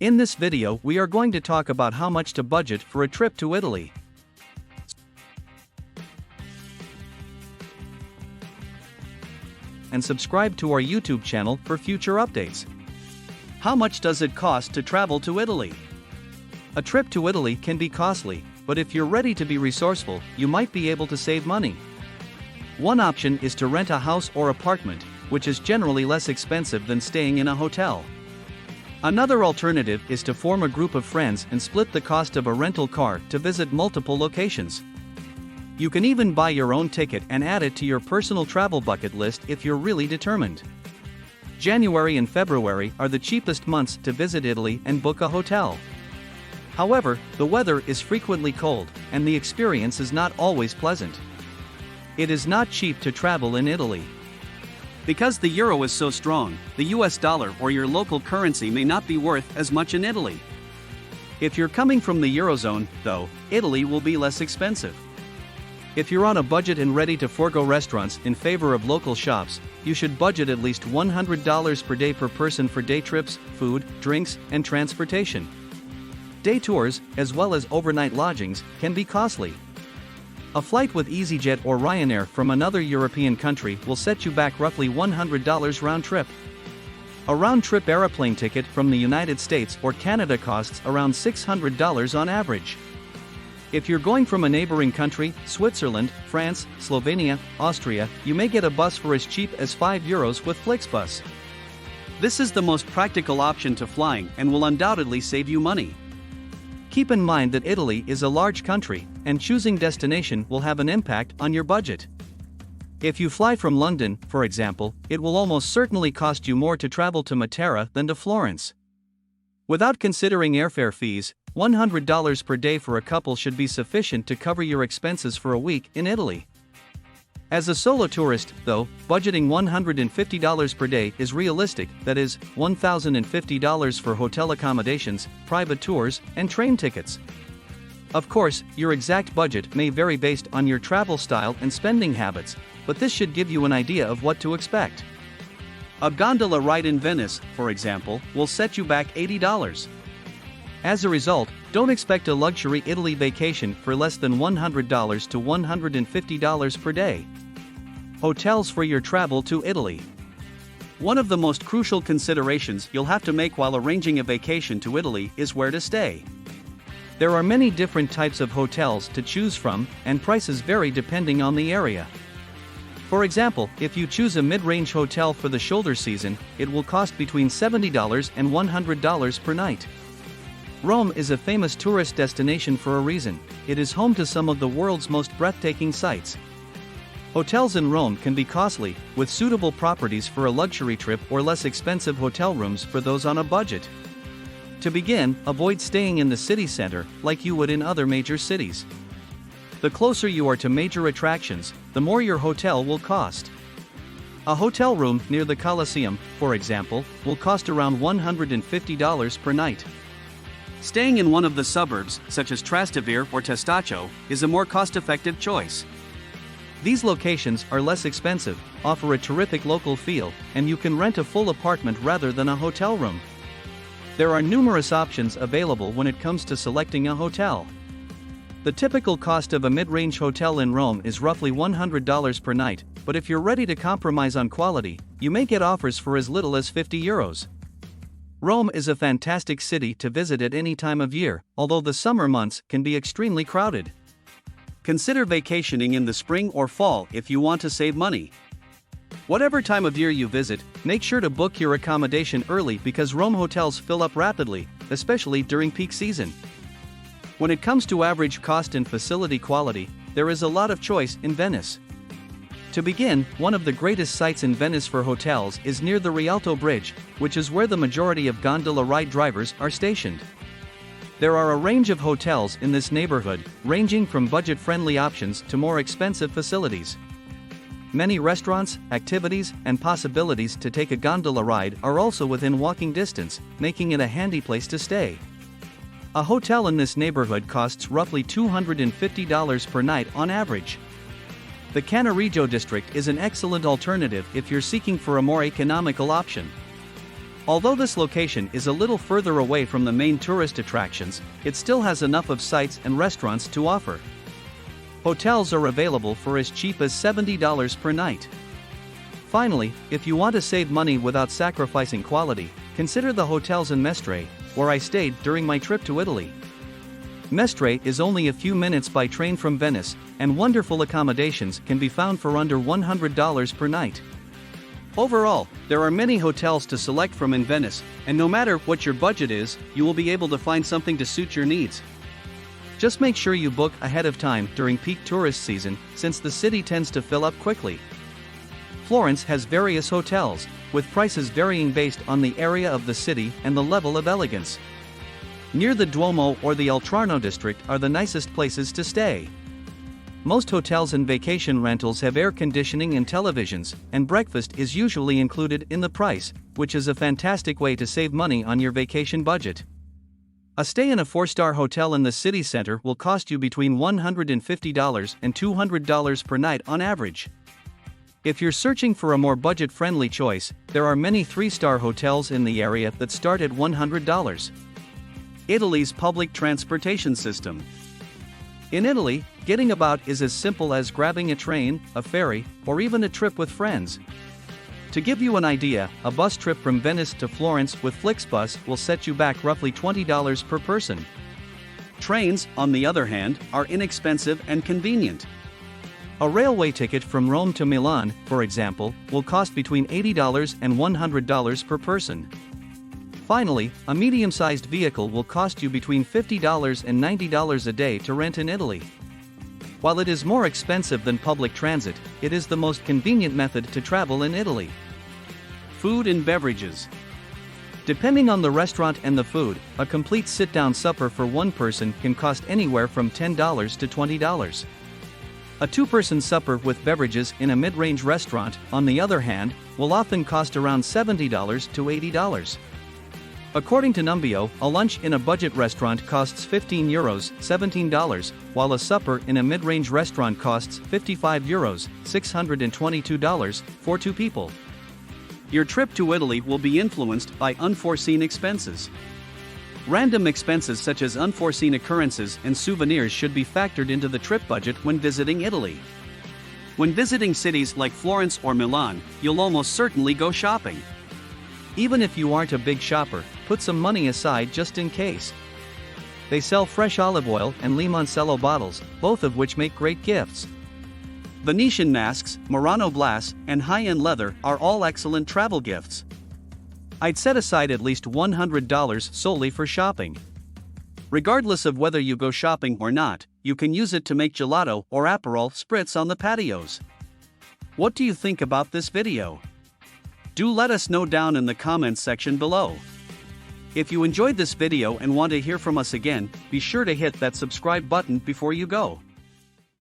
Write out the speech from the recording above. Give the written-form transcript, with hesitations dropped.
In this video we are going to talk about how much to budget for a trip to Italy. And subscribe to our YouTube channel for future updates. How much does it cost to travel to Italy? A trip to Italy can be costly, but if you're ready to be resourceful, you might be able to save money. One option is to rent a house or apartment, which is generally less expensive than staying in a hotel. Another alternative is to form a group of friends and split the cost of a rental car to visit multiple locations. You can even buy your own ticket and add it to your personal travel bucket list if you're really determined. January and February are the cheapest months to visit Italy and book a hotel. However, the weather is frequently cold, and the experience is not always pleasant. It is not cheap to travel in Italy. Because the euro is so strong, the US dollar or your local currency may not be worth as much in Italy. If you're coming from the Eurozone, though, Italy will be less expensive. If you're on a budget and ready to forego restaurants in favor of local shops, you should budget at least $100 per day per person for day trips, food, drinks, and transportation. Day tours, as well as overnight lodgings, can be costly. A flight with EasyJet or Ryanair from another European country will set you back roughly $100 round trip. A round-trip airplane ticket from the United States or Canada costs around $600 on average. If you're going from a neighboring country, Switzerland, France, Slovenia, Austria, you may get a bus for as cheap as €5 with Flixbus. This is the most practical option to flying and will undoubtedly save you money. Keep in mind that Italy is a large country, and choosing destination will have an impact on your budget. If you fly from London, for example, it will almost certainly cost you more to travel to Matera than to Florence. Without considering airfare fees, $100 per day for a couple should be sufficient to cover your expenses for a week in Italy. As a solo tourist, though, budgeting $150 per day is realistic, that is, $1,050 for hotel accommodations, private tours, and train tickets. Of course, your exact budget may vary based on your travel style and spending habits, but this should give you an idea of what to expect. A gondola ride in Venice, for example, will set you back $80. As a result, don't expect a luxury Italy vacation for less than $100 to $150 per day. Hotels for your travel to Italy. One of the most crucial considerations you'll have to make while arranging a vacation to Italy is where to stay. There are many different types of hotels to choose from, and prices vary depending on the area. For example, if you choose a mid-range hotel for the shoulder season, it will cost between $70 and $100 per night. Rome is a famous tourist destination for a reason. It is home to some of the world's most breathtaking sights. Hotels in Rome can be costly, with suitable properties for a luxury trip or less expensive hotel rooms for those on a budget. To begin, avoid staying in the city center, like you would in other major cities. The closer you are to major attractions, the more your hotel will cost. A hotel room near the Colosseum, for example, will cost around $150 per night. Staying in one of the suburbs, such as Trastevere or Testaccio, is a more cost-effective choice. These locations are less expensive, offer a terrific local feel, and you can rent a full apartment rather than a hotel room. There are numerous options available when it comes to selecting a hotel. The typical cost of a mid-range hotel in Rome is roughly $100 per night, but if you're ready to compromise on quality, you may get offers for as little as €50. Rome is a fantastic city to visit at any time of year, although the summer months can be extremely crowded. Consider vacationing in the spring or fall if you want to save money. Whatever time of year you visit, make sure to book your accommodation early because Rome hotels fill up rapidly, especially during peak season. When it comes to average cost and facility quality, there is a lot of choice in Venice. To begin, one of the greatest sites in Venice for hotels is near the Rialto Bridge, which is where the majority of gondola ride drivers are stationed. There are a range of hotels in this neighborhood, ranging from budget-friendly options to more expensive facilities. Many restaurants, activities, and possibilities to take a gondola ride are also within walking distance, making it a handy place to stay. A hotel in this neighborhood costs roughly $250 per night on average. The Cannaregio district is an excellent alternative if you're seeking for a more economical option. Although this location is a little further away from the main tourist attractions, it still has enough of sites and restaurants to offer. Hotels are available for as cheap as $70 per night. Finally, if you want to save money without sacrificing quality, consider the hotels in Mestre, where I stayed during my trip to Italy. Mestre is only a few minutes by train from Venice, and wonderful accommodations can be found for under $100 per night. Overall, there are many hotels to select from in Venice, and no matter what your budget is, you will be able to find something to suit your needs. Just make sure you book ahead of time during peak tourist season, since the city tends to fill up quickly. Florence has various hotels, with prices varying based on the area of the city and the level of elegance. Near the Duomo or the Oltrarno district are the nicest places to stay. Most hotels and vacation rentals have air conditioning and televisions, and breakfast is usually included in the price, which is a fantastic way to save money on your vacation budget. A stay in a 4-star hotel in the city center will cost you between $150 and $200 per night on average. If you're searching for a more budget-friendly choice, there are many 3-star hotels in the area that start at $100. Italy's public transportation system. In Italy, getting about is as simple as grabbing a train, a ferry, or even a trip with friends. To give you an idea, a bus trip from Venice to Florence with Flixbus will set you back roughly $20 per person. Trains, on the other hand, are inexpensive and convenient. A railway ticket from Rome to Milan, for example, will cost between $80 and $100 per person. Finally, a medium-sized vehicle will cost you between $50 and $90 a day to rent in Italy. While it is more expensive than public transit, it is the most convenient method to travel in Italy. Food and beverages. Depending on the restaurant and the food, a complete sit-down supper for one person can cost anywhere from $10 to $20. A two-person supper with beverages in a mid-range restaurant, on the other hand, will often cost around $70 to $80. According to Numbeo, a lunch in a budget restaurant costs €15, $17, while a supper in a mid-range restaurant costs €55, $622, for two people. Your trip to Italy will be influenced by unforeseen expenses. Random expenses such as unforeseen occurrences and souvenirs should be factored into the trip budget when visiting Italy. When visiting cities like Florence or Milan, you'll almost certainly go shopping. Even if you aren't a big shopper, put some money aside just in case. They sell fresh olive oil and Limoncello bottles, both of which make great gifts. Venetian masks, Murano glass, and high-end leather are all excellent travel gifts. I'd set aside at least $100 solely for shopping. Regardless of whether you go shopping or not, you can use it to make gelato or Aperol spritz on the patios. What do you think about this video? Do let us know down in the comments section below. If you enjoyed this video and want to hear from us again, be sure to hit that subscribe button before you go.